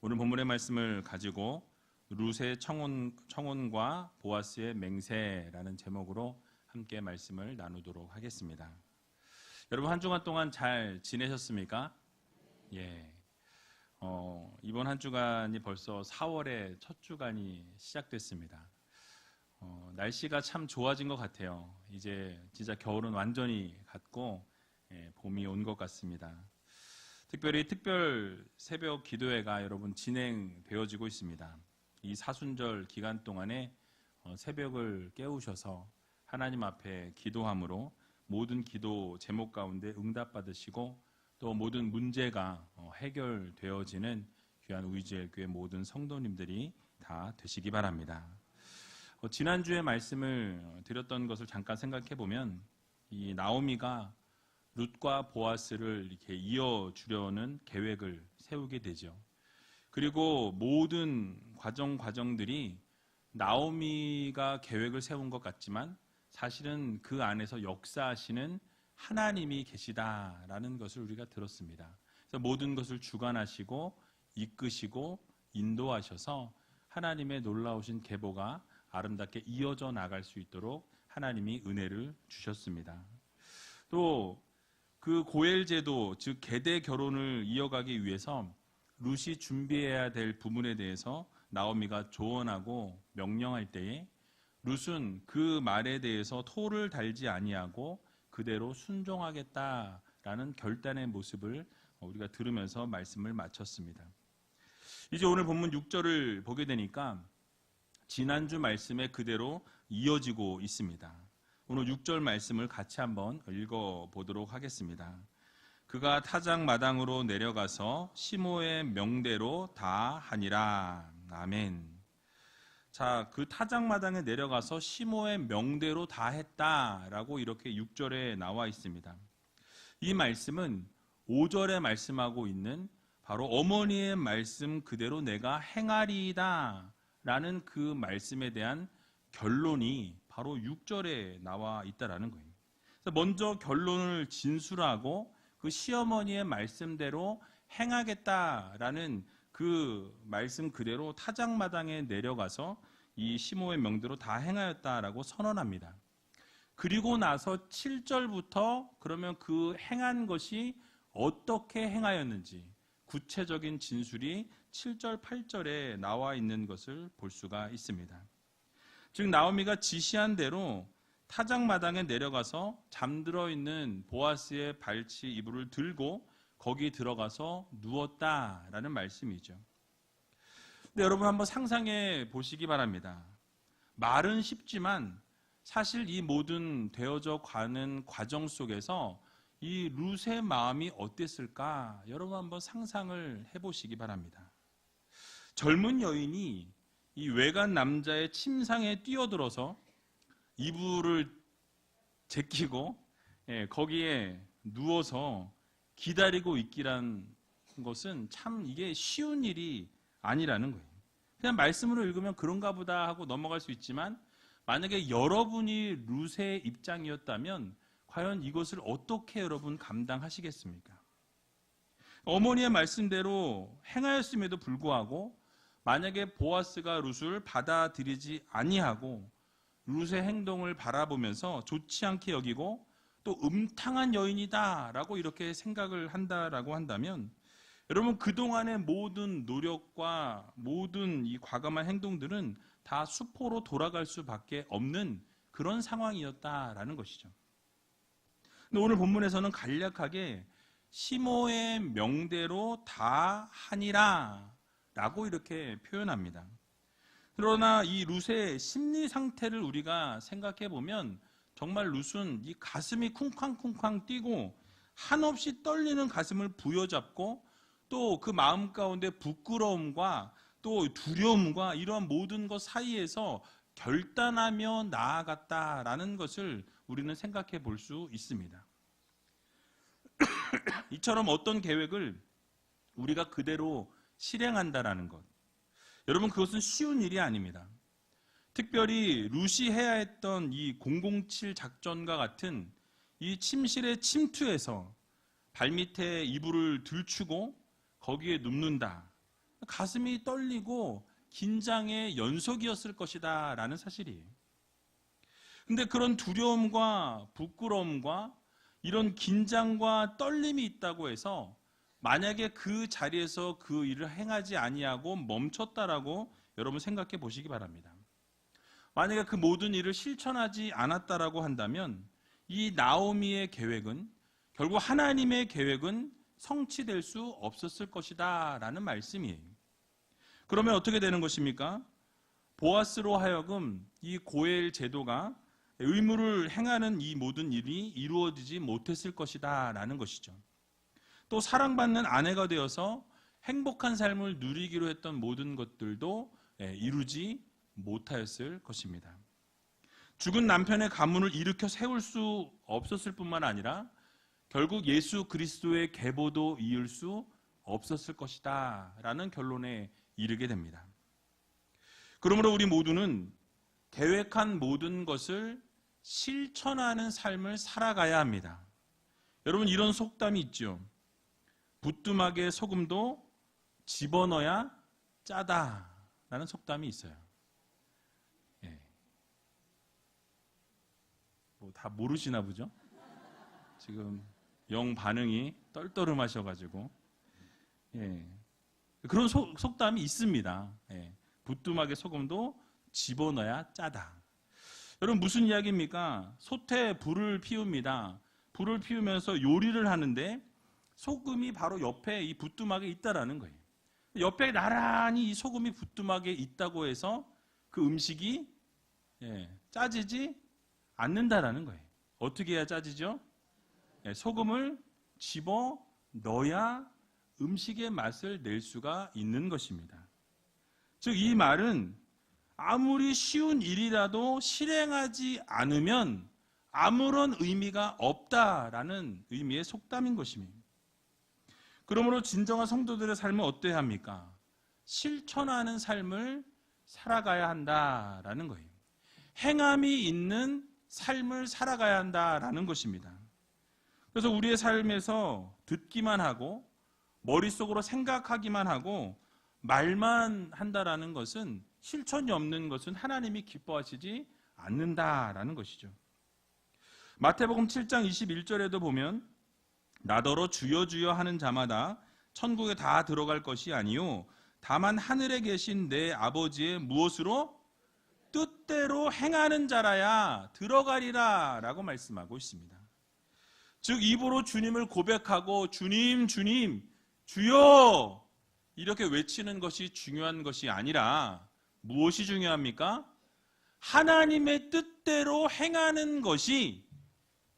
오늘 본문의 말씀을 가지고 룻의 청혼과 보아스의 맹세라는 제목으로 함께 말씀을 나누도록 하겠습니다. 여러분 한 주간 동안 잘 지내셨습니까? 예. 이번 한 주간이 벌써 4월의 첫 주간이 시작됐습니다. 날씨가 참 좋아진 것 같아요. 이제 진짜 겨울은 완전히 갔고 봄이 온 것 같습니다. 특별히 특별 새벽 기도회가 여러분 진행되어지고 있습니다. 이 사순절 기간 동안에 새벽을 깨우셔서 하나님 앞에 기도함으로 모든 기도 제목 가운데 응답받으시고 또 모든 문제가 해결되어지는 귀한 우이지엘교회 모든 성도님들이 다 되시기 바랍니다. 지난주에 말씀을 드렸던 것을 잠깐 생각해 보면 이 나오미가 룻과 보아스를 이렇게 이어주려는 계획을 세우게 되죠. 그리고 모든 과정들이 나오미가 계획을 세운 것 같지만 사실은 그 안에서 역사하시는 하나님이 계시다라는 것을 우리가 들었습니다. 그래서 모든 것을 주관하시고 이끄시고 인도하셔서 하나님의 놀라우신 계보가 아름답게 이어져 나갈 수 있도록 하나님이 은혜를 주셨습니다. 또 그 고엘 제도, 즉 계대 결혼을 이어가기 위해서 룻이 준비해야 될 부분에 대해서 나오미가 조언하고 명령할 때에 룻은 그 말에 대해서 토를 달지 아니하고 그대로 순종하겠다라는 결단의 모습을 우리가 들으면서 말씀을 마쳤습니다. 이제 오늘 본문 6절을 보게 되니까 지난주 말씀에 그대로 이어지고 있습니다. 오늘 6절 말씀을 같이 한번 읽어보도록 하겠습니다. 그가 타작마당으로 내려가서 시모의 명대로 다 하니라. 아멘. 자, 그 타작마당에 내려가서 시모의 명대로 다 했다라고 이렇게 6절에 나와 있습니다. 이 말씀은 5절에 말씀하고 있는 바로 어머니의 말씀 그대로 내가 행하리이다 라는 그 말씀에 대한 결론이 바로 6절에 나와 있다라는 거예요. 그래서 먼저 결론을 진술하고 그 시어머니의 말씀대로 행하겠다라는 그 말씀 그대로 타작마당에 내려가서 이 시모의 명대로 다 행하였다라고 선언합니다. 그리고 나서 7절부터 그러면 그 행한 것이 어떻게 행하였는지 구체적인 진술이 7절, 8절에 나와 있는 것을 볼 수가 있습니다. 즉 나오미가 지시한 대로 타작마당에 내려가서 잠들어 있는 보아스의 발치 이불을 들고 거기 들어가서 누웠다라는 말씀이죠. 근데 여러분 한번 상상해 보시기 바랍니다. 말은 쉽지만 사실 이 모든 되어져 가는 과정 속에서 이 룻의 마음이 어땠을까? 여러분 한번 상상을 해보시기 바랍니다. 젊은 여인이 이 외간 남자의 침상에 뛰어들어서 이불을 제끼고 거기에 누워서 기다리고 있기란 것은 참 이게 쉬운 일이 아니라는 거예요. 그냥 말씀으로 읽으면 그런가 보다 하고 넘어갈 수 있지만 만약에 여러분이 룻의 입장이었다면 과연 이것을 어떻게 여러분 감당하시겠습니까? 어머니의 말씀대로 행하였음에도 불구하고 만약에 보아스가 룻을 받아들이지 아니하고 룻의 행동을 바라보면서 좋지 않게 여기고 또 음탕한 여인이다라고 이렇게 생각을 한다라고 한다면 여러분 그동안의 모든 노력과 모든 이 과감한 행동들은 다 수포로 돌아갈 수밖에 없는 그런 상황이었다라는 것이죠. 근데 오늘 본문에서는 간략하게 시모의 명대로 다 하니라 라고 이렇게 표현합니다. 그러나 이 룻의 심리 상태를 우리가 생각해 보면 정말 룻은 이 가슴이 쿵쾅쿵쾅 뛰고 한없이 떨리는 가슴을 부여잡고 또 그 마음 가운데 부끄러움과 또 두려움과 이런 모든 것 사이에서 결단하며 나아갔다라는 것을 우리는 생각해 볼 수 있습니다. 이처럼 어떤 계획을 우리가 그대로 실행한다라는 것. 여러분 그것은 쉬운 일이 아닙니다. 특별히 룻이 해야 했던 이 007 작전과 같은 이 침실에 침투해서 발밑에 이불을 들추고 거기에 눕는다. 가슴이 떨리고 긴장의 연속이었을 것이다 라는 사실이에요. 근데 그런 두려움과 부끄러움과 이런 긴장과 떨림이 있다고 해서 만약에 그 자리에서 그 일을 행하지 아니하고 멈췄다라고 여러분 생각해 보시기 바랍니다. 만약에 그 모든 일을 실천하지 않았다라고 한다면 이 나오미의 계획은 결국 하나님의 계획은 성취될 수 없었을 것이다 라는 말씀이에요. 그러면 어떻게 되는 것입니까? 보아스로 하여금 이 고엘 제도가 의무를 행하는 이 모든 일이 이루어지지 못했을 것이다 라는 것이죠. 또 사랑받는 아내가 되어서 행복한 삶을 누리기로 했던 모든 것들도 이루지 못하였을 것입니다. 죽은 남편의 가문을 일으켜 세울 수 없었을 뿐만 아니라 결국 예수 그리스도의 계보도 이을 수 없었을 것이다 라는 결론에 이르게 됩니다. 그러므로 우리 모두는 계획한 모든 것을 실천하는 삶을 살아가야 합니다. 여러분, 이런 속담이 있죠. 부뚜막에 소금도 집어넣어야 짜다 라는 속담이 있어요. 다 모르시나 보죠? 지금 영 반응이 떨떠름하셔가지고 그런 속담이 있습니다. 부뚜막에 소금도 집어넣어야 짜다. 여러분, 무슨 이야기입니까? 솥에 불을 피웁니다. 불을 피우면서 요리를 하는데 소금이 바로 옆에 이 부뚜막에 있다라는 거예요. 옆에 나란히 이 소금이 부뚜막에 있다고 해서 그 음식이 짜지지 않는다라는 거예요. 어떻게 해야 짜지죠? 소금을 집어 넣어야 음식의 맛을 낼 수가 있는 것입니다. 즉, 이 말은 아무리 쉬운 일이라도 실행하지 않으면 아무런 의미가 없다라는 의미의 속담인 것입니다. 그러므로 진정한 성도들의 삶은 어때야 합니까? 실천하는 삶을 살아가야 한다라는 거예요. 행함이 있는 삶을 살아가야 한다라는 것입니다. 그래서 우리의 삶에서 듣기만 하고 머릿속으로 생각하기만 하고 말만 한다라는 것은, 실천이 없는 것은 하나님이 기뻐하시지 않는다라는 것이죠. 마태복음 7장 21절에도 보면 나더러 주여 주여 하는 자마다 천국에 다 들어갈 것이 아니요 다만 하늘에 계신 내 아버지의 무엇으로? 뜻대로 행하는 자라야 들어가리라 라고 말씀하고 있습니다. 즉, 입으로 주님을 고백하고 주님 주님 주여 이렇게 외치는 것이 중요한 것이 아니라 무엇이 중요합니까? 하나님의 뜻대로 행하는 것이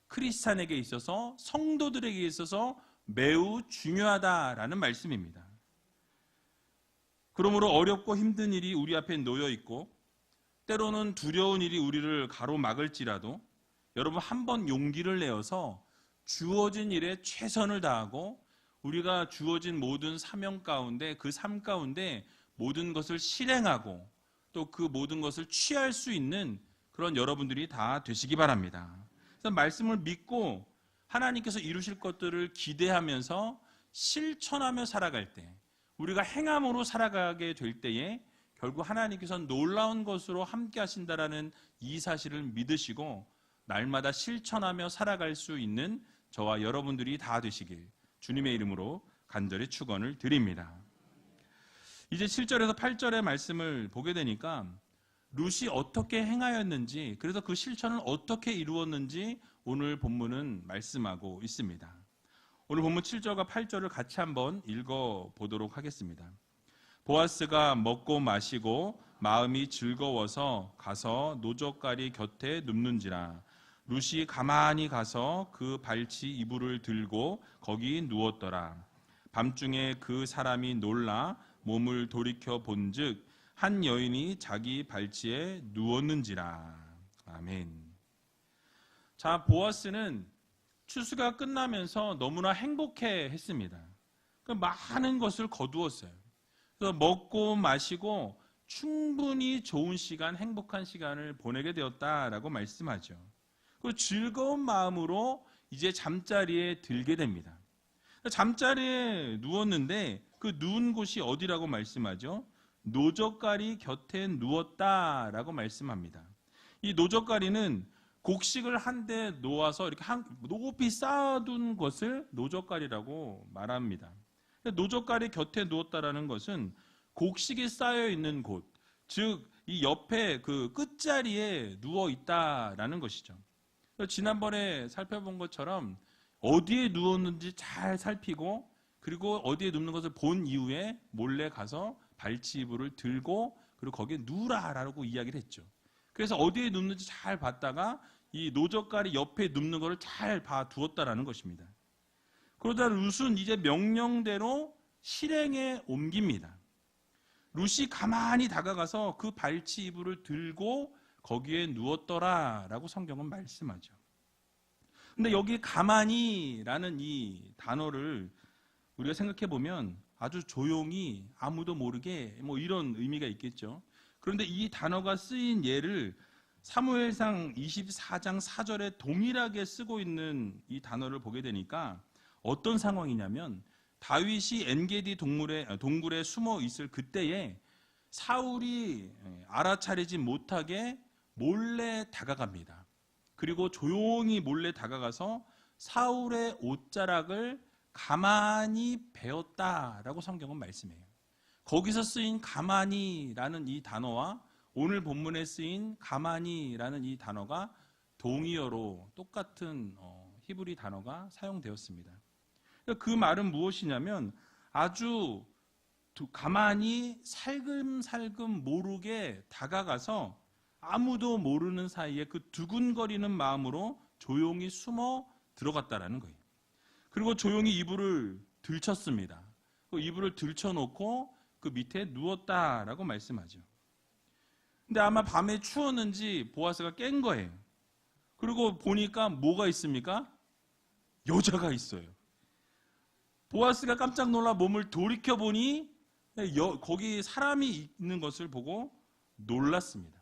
크리스찬에게 있어서, 성도들에게 있어서 매우 중요하다라는 말씀입니다. 그러므로 어렵고 힘든 일이 우리 앞에 놓여 있고 때로는 두려운 일이 우리를 가로막을지라도 여러분, 한번 용기를 내어서 주어진 일에 최선을 다하고 우리가 주어진 모든 사명 가운데, 그 삶 가운데 모든 것을 실행하고 또 그 모든 것을 취할 수 있는 그런 여러분들이 다 되시기 바랍니다. 그래서 말씀을 믿고 하나님께서 이루실 것들을 기대하면서 실천하며 살아갈 때, 우리가 행함으로 살아가게 될 때에 결국 하나님께서 놀라운 것으로 함께 하신다라는 이 사실을 믿으시고 날마다 실천하며 살아갈 수 있는 저와 여러분들이 다 되시길 주님의 이름으로 간절히 축원을 드립니다. 이제 7절에서 8절의 말씀을 보게 되니까 룻이 어떻게 행하였는지, 그래서 그 실천을 어떻게 이루었는지 오늘 본문은 말씀하고 있습니다. 오늘 본문 7절과 8절을 같이 한번 읽어보도록 하겠습니다. 보아스가 먹고 마시고 마음이 즐거워서 가서 노젓가리 곁에 눕는지라. 룻이 가만히 가서 그 발치 이불을 들고 거기 누웠더라. 밤중에 그 사람이 놀라 몸을 돌이켜 본즉 한 여인이 자기 발치에 누웠는지라. 아멘. 자, 보아스는 추수가 끝나면서 너무나 행복해 했습니다. 많은 것을 거두었어요. 그래서 먹고 마시고 충분히 좋은 시간, 행복한 시간을 보내게 되었다라고 말씀하죠. 그리고 즐거운 마음으로 이제 잠자리에 들게 됩니다. 잠자리에 누웠는데 그 누운 곳이 어디라고 말씀하죠? 노젓가리 곁에 누웠다라고 말씀합니다. 이 노젓가리는 곡식을 한데 놓아서 이렇게 높이 쌓아둔 것을 노젓가리라고 말합니다. 노젓가리 곁에 누웠다라는 것은 곡식이 쌓여 있는 곳, 즉 이 옆에 그 끝자리에 누워 있다라는 것이죠. 지난번에 살펴본 것처럼 어디에 누웠는지 잘 살피고 그리고 어디에 눕는 것을 본 이후에 몰래 가서 발치이불을 들고 그리고 거기에 누우라라고 이야기를 했죠. 그래서 어디에 눕는지 잘 봤다가 이 노젓가리 옆에 눕는 것을 잘 봐두었다라는 것입니다. 그러다 룻은 이제 명령대로 실행에 옮깁니다. 룻이 가만히 다가가서 그 발치 이불을 들고 거기에 누웠더라라고 성경은 말씀하죠. 근데 여기 가만히라는 이 단어를 우리가 생각해 보면 아주 조용히 아무도 모르게 뭐 이런 의미가 있겠죠. 그런데 이 단어가 쓰인 예를 사무엘상 24장 4절에 동일하게 쓰고 있는 이 단어를 보게 되니까 어떤 상황이냐면 다윗이 엔게디 동굴에 숨어 있을 그때에 사울이 알아차리지 못하게 몰래 다가갑니다. 그리고 조용히 몰래 다가가서 사울의 옷자락을 가만히 베었다라고 성경은 말씀해요. 거기서 쓰인 가만히라는 이 단어와 오늘 본문에 쓰인 가만히라는 이 단어가 동의어로 똑같은 히브리 단어가 사용되었습니다. 그 말은 무엇이냐면 아주 가만히 살금살금 모르게 다가가서 아무도 모르는 사이에 그 두근거리는 마음으로 조용히 숨어 들어갔다라는 거예요. 그리고 조용히 이불을 들쳤습니다. 그 이불을 들쳐놓고 그 밑에 누웠다라고 말씀하죠. 근데 아마 밤에 추웠는지 보아스가 깬 거예요. 그리고 보니까 뭐가 있습니까? 여자가 있어요. 보아스가 깜짝 놀라 몸을 돌이켜보니 거기 사람이 있는 것을 보고 놀랐습니다.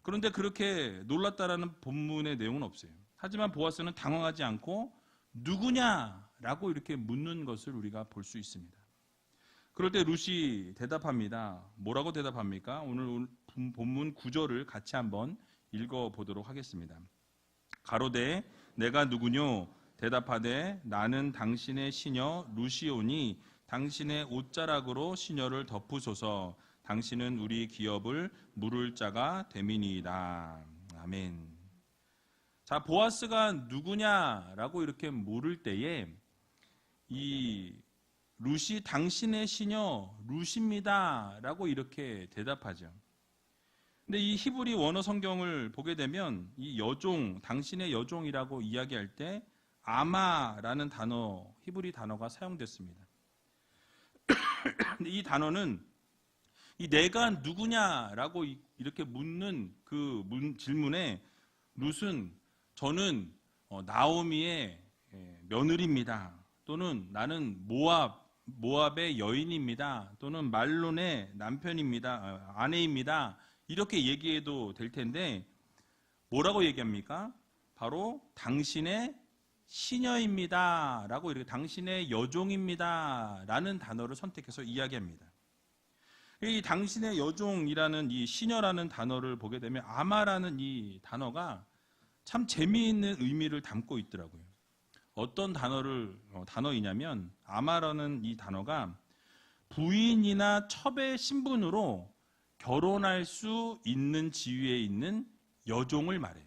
그런데 그렇게 놀랐다라는 본문의 내용은 없어요. 하지만 보아스는 당황하지 않고 누구냐라고 이렇게 묻는 것을 우리가 볼 수 있습니다. 그럴 때 룻이 대답합니다. 뭐라고 대답합니까? 오늘 본문 9절을 같이 한번 읽어보도록 하겠습니다. 가로되 내가 누구뇨? 대답하되 나는 당신의 시녀 룻이오니 당신의 옷자락으로 시녀를 덮으소서. 당신은 우리 기업을 물을 자가 됨이니이다. 아멘. 자, 보아스가 누구냐라고 이렇게 물을 때에 이 룻이 당신의 시녀 룻입니다라고 이렇게 대답하죠. 근데 이 히브리 원어 성경을 보게 되면 이 여종, 당신의 여종이라고 이야기할 때 아마라는 단어, 히브리 단어가 사용됐습니다. 근데 이 단어는 이 내가 누구냐라고 이렇게 묻는 그 질문에 룻은 저는 나오미의 며느리입니다. 또는 나는 모압의 여인입니다. 또는 말론의 남편입니다. 아내입니다. 이렇게 얘기해도 될 텐데 뭐라고 얘기합니까? 바로 당신의 시녀입니다. 라고 이렇게 당신의 여종입니다. 라는 단어를 선택해서 이야기합니다. 이 당신의 여종이라는 이 시녀라는 단어를 보게 되면 아마라는 이 단어가 참 재미있는 의미를 담고 있더라고요. 어떤 단어이냐면 아마라는 이 단어가 부인이나 첩의 신분으로 결혼할 수 있는 지위에 있는 여종을 말해요.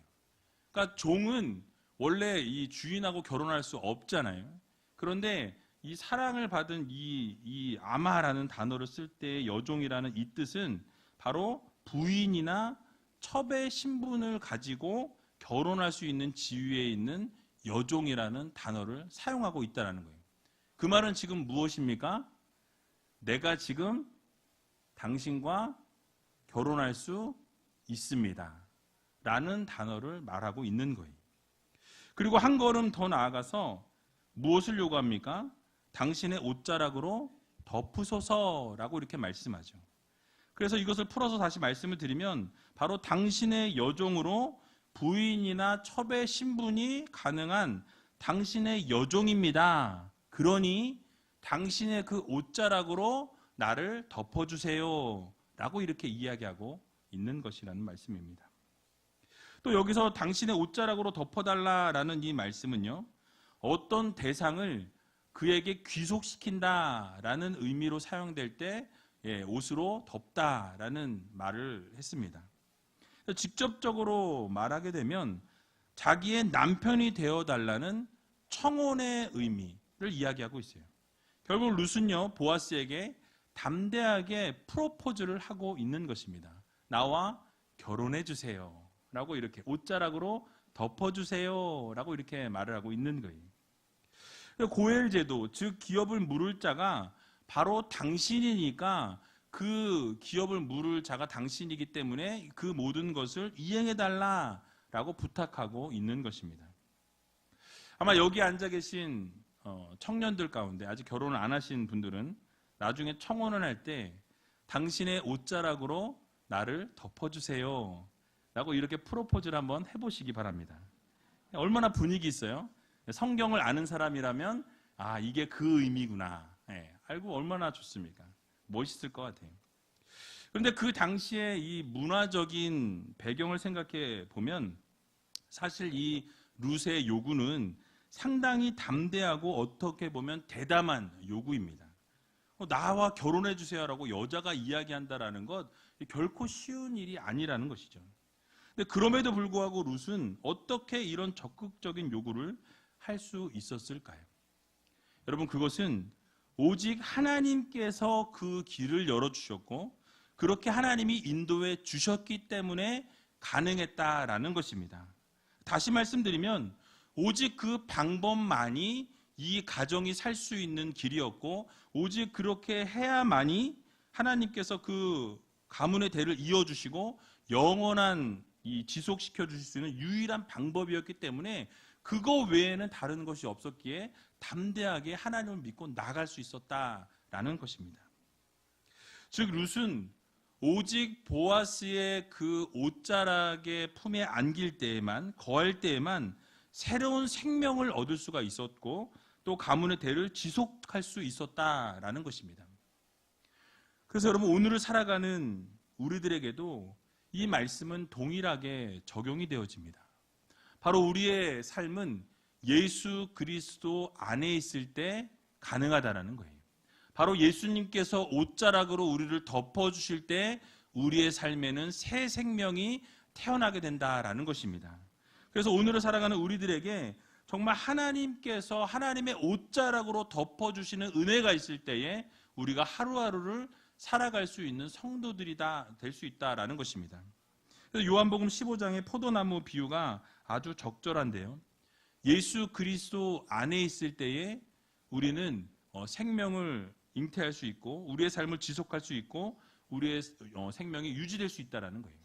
그러니까 종은 원래 이 주인하고 결혼할 수 없잖아요. 그런데 이 사랑을 받은 이 아마라는 단어를 쓸 때 여종이라는 이 뜻은 바로 부인이나 첩의 신분을 가지고 결혼할 수 있는 지위에 있는 여종이라는 단어를 사용하고 있다는 거예요. 그 말은 지금 무엇입니까? 내가 지금 당신과 결혼할 수 있습니다. 라는 단어를 말하고 있는 거예요. 그리고 한 걸음 더 나아가서 무엇을 요구합니까? 당신의 옷자락으로 덮으소서라고 이렇게 말씀하죠. 그래서 이것을 풀어서 다시 말씀을 드리면 바로 당신의 여종으로 부인이나 첩의 신분이 가능한 당신의 여종입니다. 그 그러니 당신의 그 옷자락으로 나를 덮어주세요 라고 이렇게 이야기하고 있는 것이라는 말씀입니다. 또 여기서 당신의 옷자락으로 덮어달라라는 이 말씀은요, 어떤 대상을 그에게 귀속시킨다라는 의미로 사용될 때 옷으로 덮다라는 말을 했습니다. 직접적으로 말하게 되면 자기의 남편이 되어달라는 청혼의 의미를 이야기하고 있어요. 결국 룻은요, 보아스에게 담대하게 프로포즈를 하고 있는 것입니다. 나와 결혼해 주세요 라고, 이렇게 옷자락으로 덮어주세요 라고 이렇게 말을 하고 있는 거예요. 고엘 제도, 즉 기업을 물을 자가 바로 당신이니까 그 기업을 물을 자가 당신이기 때문에 그 모든 것을 이행해달라 라고 부탁하고 있는 것입니다. 아마 여기 앉아 계신 청년들 가운데 아직 결혼을 안 하신 분들은 나중에 청혼을 할 때 당신의 옷자락으로 나를 덮어주세요 라고 이렇게 프로포즈를 한번 해보시기 바랍니다. 얼마나 분위기 있어요? 성경을 아는 사람이라면 아, 이게 그 의미구나, 알고 얼마나 좋습니까? 멋있을 것 같아요. 그런데 그 당시에 이 문화적인 배경을 생각해 보면 사실 이 룻의 요구는 상당히 담대하고 어떻게 보면 대담한 요구입니다. 나와 결혼해 주세요라고 여자가 이야기한다라는 것 결코 쉬운 일이 아니라는 것이죠. 근데 그럼에도 불구하고 룻은 어떻게 이런 적극적인 요구를 할 수 있었을까요? 여러분, 그것은 오직 하나님께서 그 길을 열어주셨고 그렇게 하나님이 인도해 주셨기 때문에 가능했다라는 것입니다. 다시 말씀드리면 오직 그 방법만이 이 가정이 살 수 있는 길이었고 오직 그렇게 해야만이 하나님께서 그 가문의 대를 이어주시고 영원한 이 지속시켜 주실 수 있는 유일한 방법이었기 때문에 그거 외에는 다른 것이 없었기에 담대하게 하나님을 믿고 나갈 수 있었다라는 것입니다. 즉 룻은 오직 보아스의 그 옷자락의 품에 안길 때에만, 거할 때에만 새로운 생명을 얻을 수가 있었고 또 가문의 대를 지속할 수 있었다라는 것입니다. 그래서 여러분, 오늘을 살아가는 우리들에게도 이 말씀은 동일하게 적용이 되어집니다. 바로 우리의 삶은 예수 그리스도 안에 있을 때 가능하다라는 거예요. 바로 예수님께서 옷자락으로 우리를 덮어주실 때 우리의 삶에는 새 생명이 태어나게 된다라는 것입니다. 그래서 오늘을 살아가는 우리들에게 정말 하나님께서 하나님의 옷자락으로 덮어주시는 은혜가 있을 때에 우리가 하루하루를 살아갈 수 있는 성도들이다 될 수 있다라는 것입니다. 그래서 요한복음 15장의 포도나무 비유가 아주 적절한데요. 예수 그리스도 안에 있을 때에 우리는 생명을 잉태할 수 있고 우리의 삶을 지속할 수 있고 우리의 생명이 유지될 수 있다는 거예요.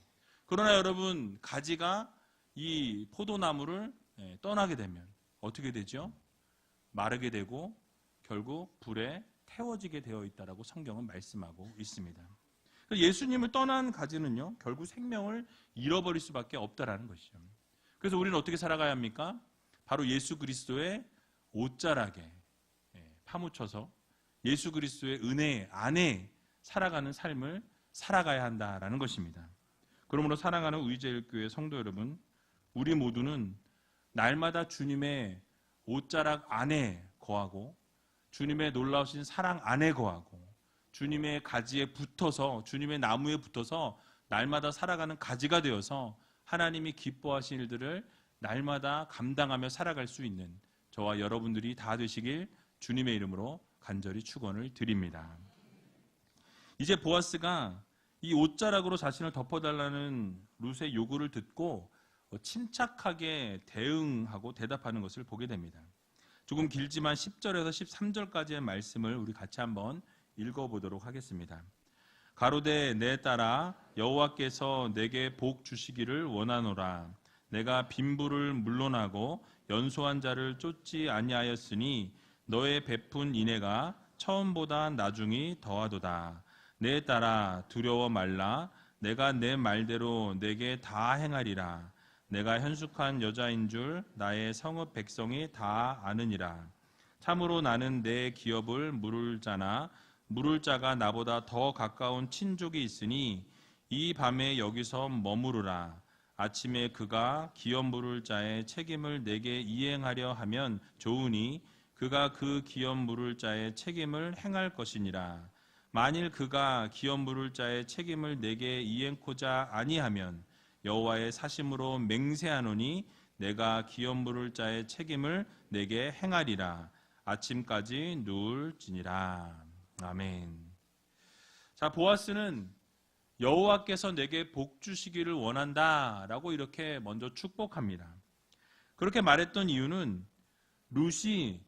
그러나 여러분, 가지가 이 포도나무를 떠나게 되면 어떻게 되죠? 마르게 되고 결국 불에 태워지게 되어 있다라고 성경은 말씀하고 있습니다. 예수님을 떠난 가지는요, 결국 생명을 잃어버릴 수밖에 없다라는 것이죠. 그래서 우리는 어떻게 살아가야 합니까? 바로 예수 그리스도의 옷자락에 파묻혀서 예수 그리스도의 은혜 안에 살아가는 삶을 살아가야 한다라는 것입니다. 그러므로 사랑하는 의제일교회 성도 여러분, 우리 모두는 날마다 주님의 옷자락 안에 거하고 주님의 놀라우신 사랑 안에 거하고 주님의 가지에 붙어서, 주님의 나무에 붙어서 날마다 살아가는 가지가 되어서 하나님이 기뻐하신 일들을 날마다 감당하며 살아갈 수 있는 저와 여러분들이 다 되시길 주님의 이름으로 간절히 축원을 드립니다. 이제 보아스가 이 옷자락으로 자신을 덮어달라는 룻의 요구를 듣고 침착하게 대응하고 대답하는 것을 보게 됩니다. 조금 길지만 10절에서 13절까지의 말씀을 우리 같이 한번 읽어보도록 하겠습니다. 가로되 내 딸아, 여호와께서 내게 복 주시기를 원하노라. 내가 빈부를 물론하고 연소한 자를 쫓지 아니하였으니 너의 베푼 인애가 처음보다 나중이 더하도다. 내 딸아, 두려워 말라. 내가 내 말대로 내게 다 행하리라. 내가 현숙한 여자인 줄 나의 성읍 백성이 다 아느니라. 참으로 나는 내 기업을 물을 자나 물을 자가 나보다 더 가까운 친족이 있으니 이 밤에 여기서 머무르라. 아침에 그가 기업 물을 자의 책임을 내게 이행하려 하면 좋으니 그가 그 기업 물을 자의 책임을 행할 것이니라. 만일 그가 기업 물을 자의 책임을 내게 이행코자 아니하면 여호와의 사심으로 맹세하노니 내가 기업 물을 자의 책임을 내게 행하리라. 아침까지 누울지니라. 아멘. 자, 보아스는 여호와께서 내게 복 주시기를 원한다라고 이렇게 먼저 축복합니다. 그렇게 말했던 이유는 룻이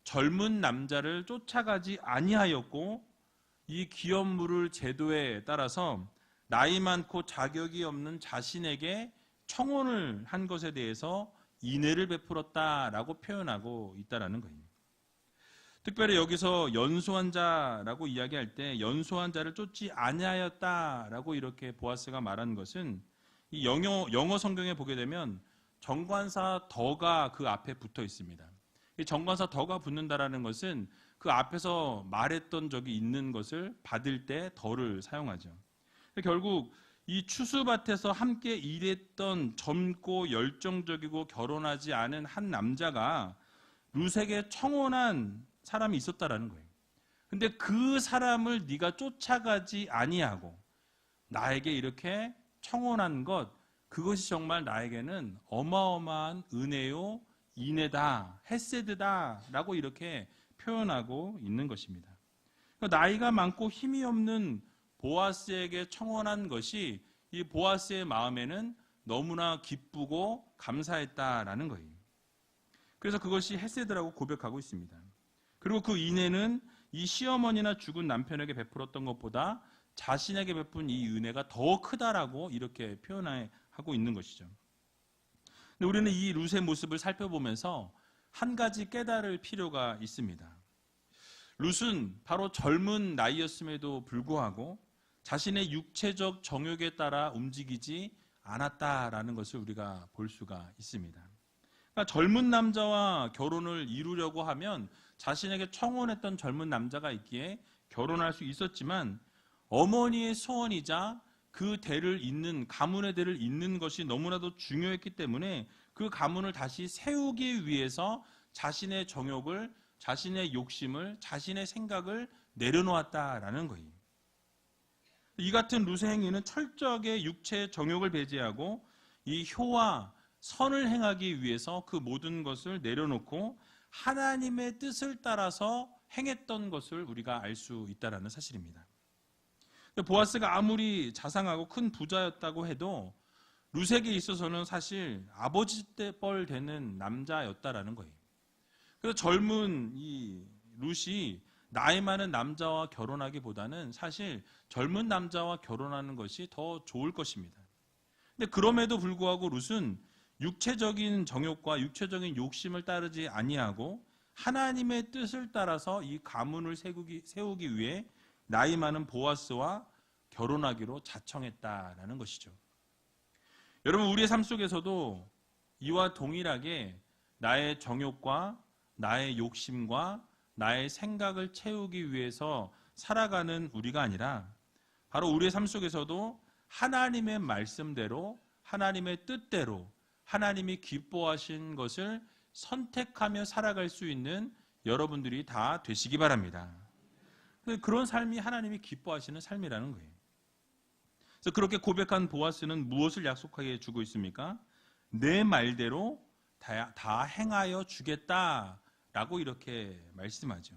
젊은 남자를 쫓아가지 아니하였고 이 기업 물을 제도에 따라서 나이 많고 자격이 없는 자신에게 청혼을 한 것에 대해서 인애를 베풀었다라고 표현하고 있다라는 거예요. 특별히 여기서 연소한 자라고 이야기할 때 연소한 자를 쫓지 아니하였다라고 이렇게 보아스가 말한 것은 이 영어 성경에 보게 되면 정관사 더가 그 앞에 붙어 있습니다. 이 정관사 더가 붙는다라는 것은 그 앞에서 말했던 적이 있는 것을 받을 때 더를 사용하죠. 결국 이 추수밭에서 함께 일했던 젊고 열정적이고 결혼하지 않은 한 남자가 룻에게 청혼한 사람이 있었다라는 거예요. 근데 그 사람을 네가 쫓아가지 아니하고 나에게 이렇게 청혼한 것, 그것이 정말 나에게는 어마어마한 은혜요, 인애다, 헤세드다라고 이렇게 표현하고 있는 것입니다. 나이가 많고 힘이 없는 보아스에게 청혼한 것이 이 보아스의 마음에는 너무나 기쁘고 감사했다라는 거예요. 그래서 그것이 헤세드라고 고백하고 있습니다. 그리고 그 인애는 이 시어머니나 죽은 남편에게 베풀었던 것보다 자신에게 베푼 이 은혜가 더 크다라고 이렇게 표현하고 있는 것이죠. 근데 우리는 이 룻의 모습을 살펴보면서 한 가지 깨달을 필요가 있습니다. 룻은 바로 젊은 나이였음에도 불구하고 자신의 육체적 정욕에 따라 움직이지 않았다라는 것을 우리가 볼 수가 있습니다. 그러니까 젊은 남자와 결혼을 이루려고 하면 자신에게 청혼했던 젊은 남자가 있기에 결혼할 수 있었지만 어머니의 소원이자 그 대를 잇는 가문의 대를 잇는 것이 너무나도 중요했기 때문에 그 가문을 다시 세우기 위해서 자신의 정욕을, 자신의 욕심을, 자신의 생각을 내려놓았다라는 거예요. 이 같은 룻의 행위는 철저하게 육체의 정욕을 배제하고 이 효와 선을 행하기 위해서 그 모든 것을 내려놓고 하나님의 뜻을 따라서 행했던 것을 우리가 알 수 있다는 사실입니다. 보아스가 아무리 자상하고 큰 부자였다고 해도 룻에게 있어서는 사실 아버지 뻘 되는 남자였다라는 거예요. 그래서 젊은 이 룻이 나이 많은 남자와 결혼하기보다는 사실 젊은 남자와 결혼하는 것이 더 좋을 것입니다. 근데 그럼에도 불구하고 룻은 육체적인 정욕과 육체적인 욕심을 따르지 아니하고 하나님의 뜻을 따라서 이 가문을 세우기 위해 나이 많은 보아스와 결혼하기로 자청했다라는 것이죠. 여러분, 우리의 삶 속에서도 이와 동일하게 나의 정욕과 나의 욕심과 나의 생각을 채우기 위해서 살아가는 우리가 아니라 바로 우리의 삶 속에서도 하나님의 말씀대로, 하나님의 뜻대로, 하나님이 기뻐하신 것을 선택하며 살아갈 수 있는 여러분들이 다 되시기 바랍니다. 그런 삶이 하나님이 기뻐하시는 삶이라는 거예요. 그래서 그렇게 고백한 보아스는 무엇을 약속하게 주고 있습니까? 내 말대로 다 행하여 주겠다라고 이렇게 말씀하죠.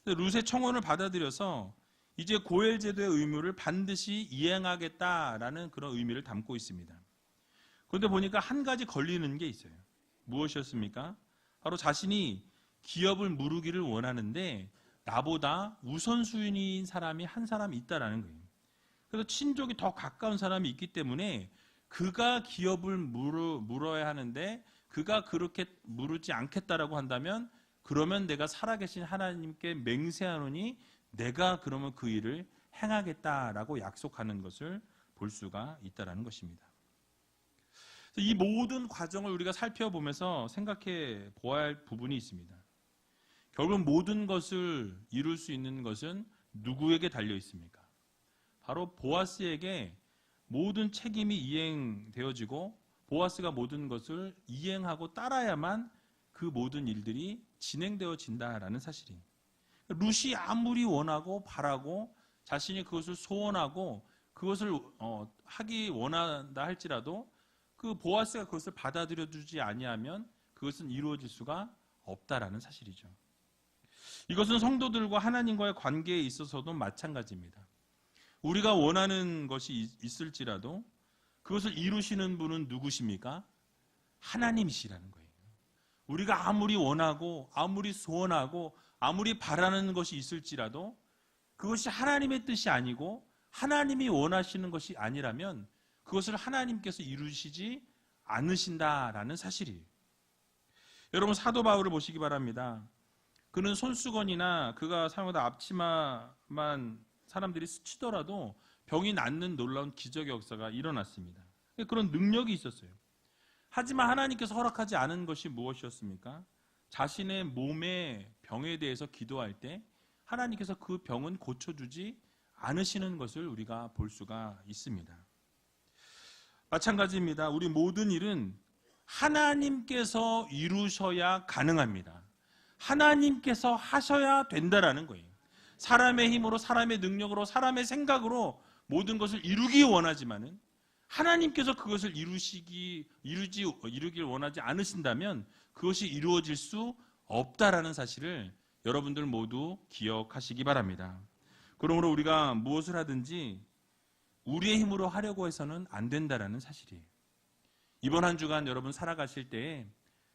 룻의 청혼을 받아들여서 이제 고엘 제도의 의무를 반드시 이행하겠다라는 그런 의미를 담고 있습니다. 그런데 보니까 한 가지 걸리는 게 있어요. 무엇이었습니까? 바로 자신이 기업을 무르기를 원하는데 나보다 우선순위인 사람이 한 사람 있다라는 거예요. 그래서 친족이 더 가까운 사람이 있기 때문에 그가 기업을 물어야 하는데 그가 그렇게 물지 않겠다라고 한다면 그러면 내가 살아계신 하나님께 맹세하노니 내가 그러면 그 일을 행하겠다라고 약속하는 것을 볼 수가 있다라는 것입니다. 이 모든 과정을 우리가 살펴보면서 생각해 보아야 할 부분이 있습니다. 결국 모든 것을 이룰 수 있는 것은 누구에게 달려 있습니까? 바로 보아스에게 모든 책임이 이행되어지고 보아스가 모든 것을 이행하고 따라야만 그 모든 일들이 진행되어진다라는 사실입니다. 룻이 아무리 원하고 바라고 자신이 그것을 소원하고 그것을 하기 원한다 할지라도 그 보아스가 그것을 받아들여 주지 아니하면 그것은 이루어질 수가 없다라는 사실이죠. 이것은 성도들과 하나님과의 관계에 있어서도 마찬가지입니다. 우리가 원하는 것이 있을지라도 그것을 이루시는 분은 누구십니까? 하나님이시라는 거예요. 우리가 아무리 원하고 아무리 소원하고 아무리 바라는 것이 있을지라도 그것이 하나님의 뜻이 아니고 하나님이 원하시는 것이 아니라면 그것을 하나님께서 이루시지 않으신다라는 사실이에요. 여러분, 사도 바울을 보시기 바랍니다. 그는 손수건이나 그가 사용하던 앞치마만 사람들이 스치더라도 병이 낫는 놀라운 기적의 역사가 일어났습니다. 그런 능력이 있었어요. 하지만 하나님께서 허락하지 않은 것이 무엇이었습니까? 자신의 몸의 병에 대해서 기도할 때 하나님께서 그 병은 고쳐주지 않으시는 것을 우리가 볼 수가 있습니다. 마찬가지입니다. 우리 모든 일은 하나님께서 이루셔야 가능합니다. 하나님께서 하셔야 된다라는 거예요. 사람의 힘으로, 사람의 능력으로, 사람의 생각으로 모든 것을 이루기 원하지만은 하나님께서 그것을 이루길 원하지 않으신다면 그것이 이루어질 수 없다라는 사실을 여러분들 모두 기억하시기 바랍니다. 그러므로 우리가 무엇을 하든지 우리의 힘으로 하려고 해서는 안 된다라는 사실이에요. 이번 한 주간 여러분 살아가실 때에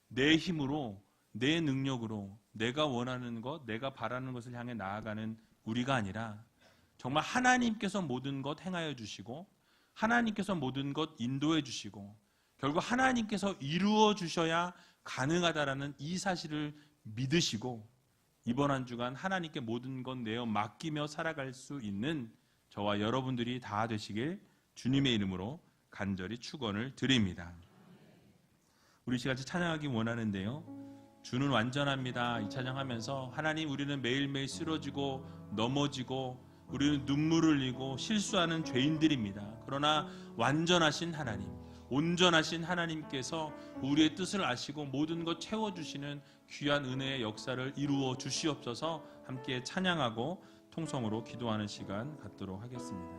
내 힘으로, 내 능력으로 내가 원하는 것, 내가 바라는 것을 향해 나아가는 우리가 아니라 정말 하나님께서 모든 것 행하여 주시고 하나님께서 모든 것 인도해 주시고 결국 하나님께서 이루어 주셔야 가능하다라는 이 사실을 믿으시고 이번 한 주간 하나님께 모든 것 내어 맡기며 살아갈 수 있는 저와 여러분들이 다 되시길 주님의 이름으로 간절히 축원을 드립니다. 우리 시같이 찬양하기 원하는데요, 주는 완전합니다 이 찬양하면서 하나님, 우리는 매일매일 쓰러지고 넘어지고 우리는 눈물을 흘리고 실수하는 죄인들입니다. 그러나 완전하신 하나님, 온전하신 하나님께서 우리의 뜻을 아시고 모든 것 채워주시는 귀한 은혜의 역사를 이루어 주시옵소서. 함께 찬양하고 통성으로 기도하는 시간 갖도록 하겠습니다.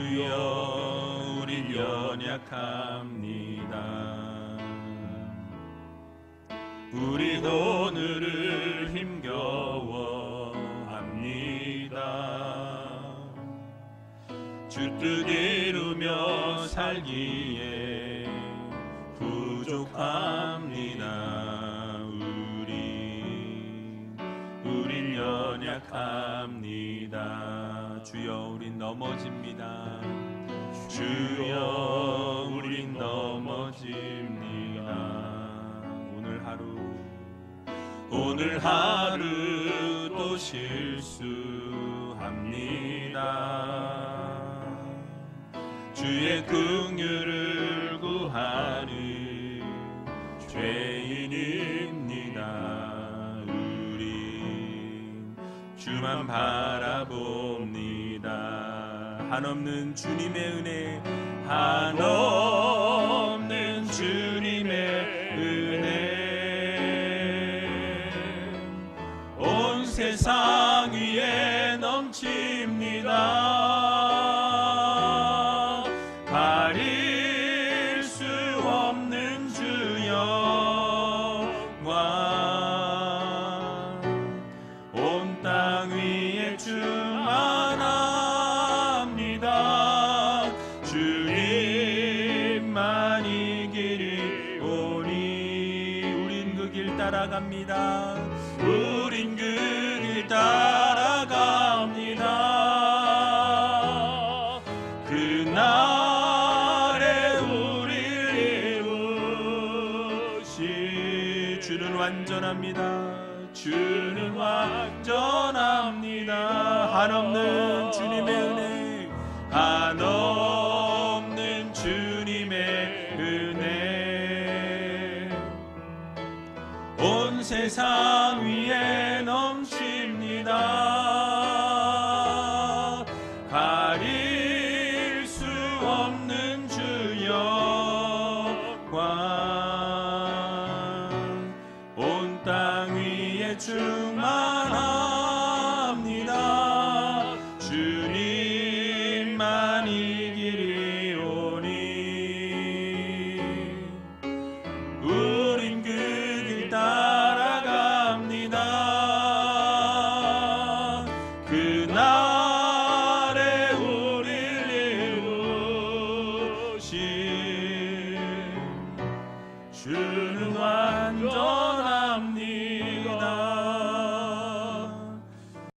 주여, 우린 연약합니다. 우린 오늘을 힘겨워합니다. 주 뜻 이루며 살기에 부족합니다. 우린 연약합니다. 주여, 우린 넘어집니다. 주여, 우린 넘어집니다. 오늘 하루 또 실수합니다. 주의 긍휼을 구하는 죄인입니다. 우린 주만 바라봅니다. 한없는 주님의 은혜, 한없는 주님의 은혜, 온 세상 위에 넘칩니다. 가릴 수 없는 주 영광, 온 땅 위에 주만 합니다. 주님만 이 길이 오니 우린 그 길 따라갑니다. 우린 그 길 따라갑니다. 그날에 우리를 이루시. 주는 완전합니다. 주는 완전합니다. 한없는 주님의 은혜, 한없는 주님만이 길이 오니 우린 그 길 따라갑니다. 그날